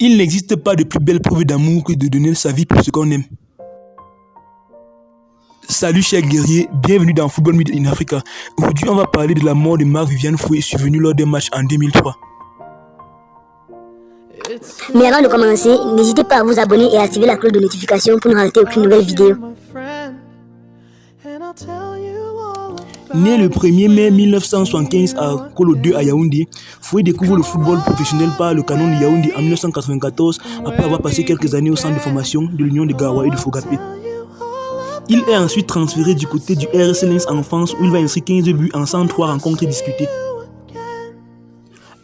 Il n'existe pas de plus belle preuve d'amour que de donner sa vie pour ce qu'on aime. Salut chers guerriers, bienvenue dans Football Made in Africa. Aujourd'hui on va parler de la mort de Marc-Viviane Foué survenue lors d'un match en 2003. Mais avant de commencer, n'hésitez pas à vous abonner et à activer la cloche de notification pour ne rater aucune nouvelle vidéo. Né le 1er mai 1975 à Kolo 2 à Yaoundé, Foué découvre le football professionnel par le Canon de Yaoundé en 1994 après avoir passé quelques années au centre de formation de l'Union de Garoua et de Fogapé. Il est ensuite transféré du côté du RS Lens en France où il va inscrire 15 buts en 103 rencontres disputées.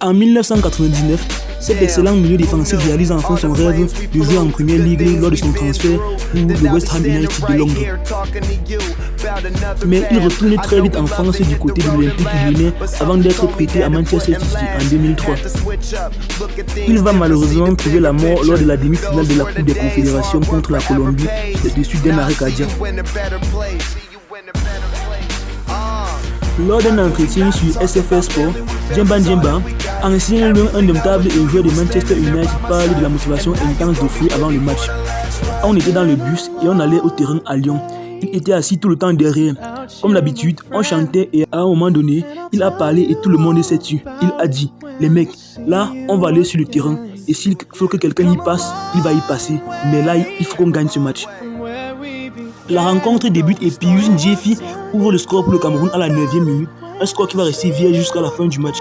En 1999, cet excellent milieu défensif réalise enfin son rêve de jouer en Premier League lors de son transfert pour le West Ham United de Londres. Mais il retourne très vite en France du côté de l'Olympique Lyonnais avant d'être prêté à Manchester City en 2003. Il va malheureusement trouver la mort lors de la demi-finale de la Coupe des Confédérations contre la Colombie au-dessus d'un arrêt cardiaque. Lors d'un entretien sur SFR Sport, Djemba Djemba, ancien lion indomptable et joueur de Manchester United, parle de la motivation intense de Foué avant le match. On était dans le bus et on allait au terrain à Lyon. Il était assis tout le temps derrière. Comme d'habitude, on chantait et à un moment donné, il a parlé et tout le monde s'est tu. Il a dit, les mecs, là, on va aller sur le terrain et s'il faut que quelqu'un y passe, il va y passer. Mais là, il faut qu'on gagne ce match. La rencontre débute et Pius Ndjefi ouvre le score pour le Cameroun à la 9e minute, un score qui va rester vierge jusqu'à la fin du match.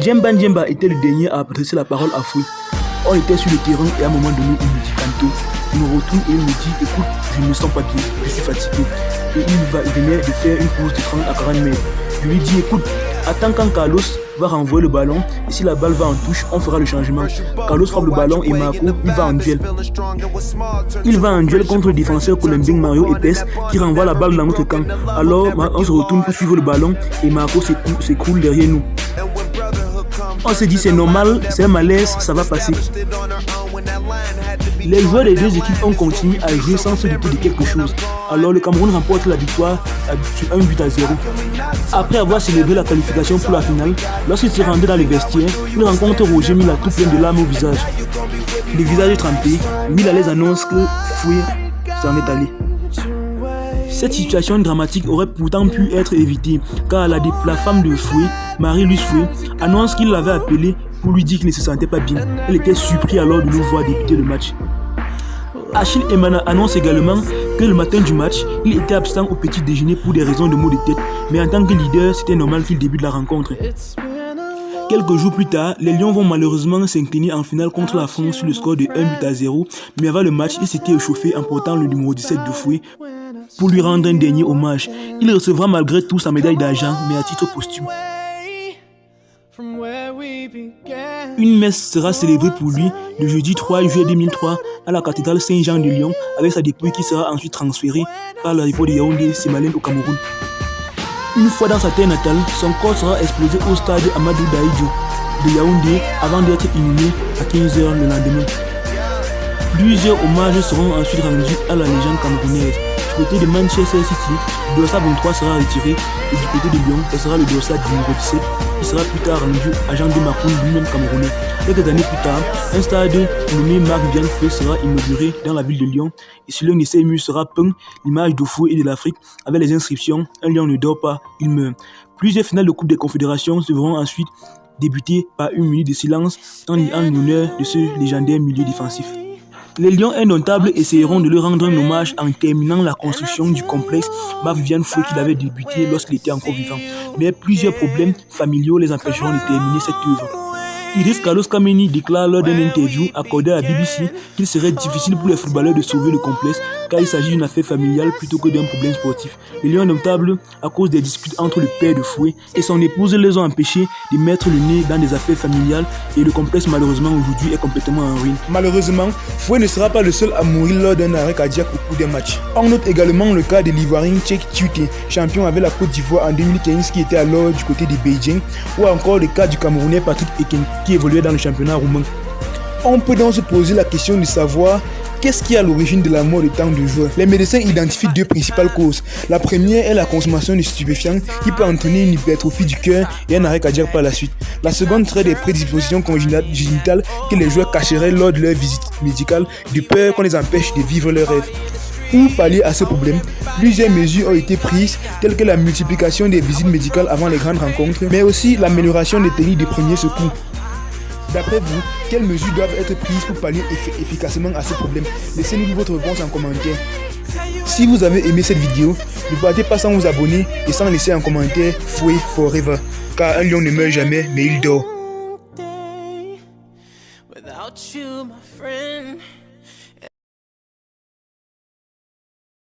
Djemba Djemba était le dernier à adresser la parole à Foué. On était sur le terrain et à un moment donné, il me dit Kanto. Il me retourne et il me dit écoute, je ne me sens pas bien, je suis fatigué. Et il venait de faire une course de 30 à 40 mètres. Je lui dis écoute, attends quand Carlos va renvoyer le ballon et si la balle va en touche, on fera le changement. Carlos frappe le ballon et Marco, il va en duel. Il va en duel contre le défenseur colombien Mario Epes qui renvoie la balle dans notre camp. Alors on se retourne pour suivre le ballon et Marco s'écroule derrière nous. On s'est dit c'est normal, c'est un malaise, ça va passer. Les joueurs des deux équipes ont continué à jouer sans se douter de quelque chose. Alors le Cameroun remporte la victoire sur 1 but à 0. Après avoir célébré la qualification pour la finale, lorsqu'il se rendait dans le vestiaire, il rencontre Roger Mila tout plein de larmes au visage. Le visage trempé, Mila les annonce que Foué s'en est allé. Cette situation dramatique aurait pourtant pu être évitée car la femme de Foué, Marie-Louise Foué, annonce qu'il l'avait appelé pour lui dire qu'il ne se sentait pas bien. Elle était surprise alors de le voir débuter le match. Achille Emana annonce également que le matin du match, il était absent au petit déjeuner pour des raisons de maux de tête, mais en tant que leader, c'était normal qu'il débute la rencontre. Quelques jours plus tard, les Lions vont malheureusement s'incliner en finale contre la France sur le score de 1 but à 0, mais avant le match, il s'était échauffé en portant le numéro 17 de Foué pour lui rendre un dernier hommage. Il recevra malgré tout sa médaille d'argent, mais à titre posthume. Une messe sera célébrée pour lui le jeudi 3 juillet 2003 à la cathédrale Saint-Jean de Lyon avec sa dépouille qui sera ensuite transférée par l'aéroport de Yaoundé Sémalène au Cameroun. Une fois dans sa terre natale, son corps sera explosé au stade Amadou Daïdjo de Yaoundé avant d'être inhumé à 15h le lendemain. Plusieurs hommages seront ensuite rendus à la légende camerounaise. Du côté de Manchester City, le dossard 23 sera retiré et du côté de Lyon, ce sera le dossard numéro 17 qui sera plus tard rendu à Jean de Macoun, lui-même camerounais. Quelques années plus tard, un stade nommé Marc-Viviane Foué sera inauguré dans la ville de Lyon et sur l'un de ses murs sera peint l'image de Foué et de l'Afrique avec les inscriptions « Un lion ne dort pas, il meurt ». Plusieurs finales de Coupe des Confédérations devront ensuite débuter par une minute de silence en l'honneur de ce légendaire milieu défensif. Les Lions indomptables essaieront de lui rendre un hommage en terminant la construction du complexe Marc-Viviane Foué qu'il avait débuté lorsqu'il était encore vivant. Mais plusieurs problèmes familiaux les empêcheront de terminer cette œuvre. Idriss Carlos Kameni déclare lors d'une interview accordée à la BBC qu'il serait difficile pour les footballeurs de sauver le complexe car il s'agit d'une affaire familiale plutôt que d'un problème sportif. Les Lions indomptables, à cause des disputes entre le père de Foué et son épouse, les ont empêchés de mettre le nez dans des affaires familiales et le complexe malheureusement aujourd'hui est complètement en ruine. Malheureusement, Foué ne sera pas le seul à mourir lors d'un arrêt cardiaque au cours d'un match. On note également le cas de l'Ivoirien Tchèque Tchouté, champion avec la Côte d'Ivoire en 2015 qui était alors du côté de Beijing, ou encore le cas du Camerounais Patrick Eken qui évoluait dans le championnat roumain. On peut donc se poser la question de savoir Qu'est-ce qui est à l'origine de la mort de tant de joueurs? Les médecins identifient deux principales causes. La première est la consommation de stupéfiants qui peut entraîner une hypertrophie du cœur et un arrêt cardiaque par la suite. La seconde serait des prédispositions congénitales que les joueurs cacheraient lors de leur visite médicale de peur qu'on les empêche de vivre leurs rêves. Pour pallier à ce problème, plusieurs mesures ont été prises, telles que la multiplication des visites médicales avant les grandes rencontres, mais aussi l'amélioration des techniques de premiers secours. D'après vous, quelles mesures doivent être prises pour pallier efficacement à ce problème? Laissez-nous votre réponse en commentaire. Si vous avez aimé cette vidéo, ne partez pas sans vous abonner et sans laisser un commentaire Fouet Forever, car un lion ne meurt jamais, mais il dort.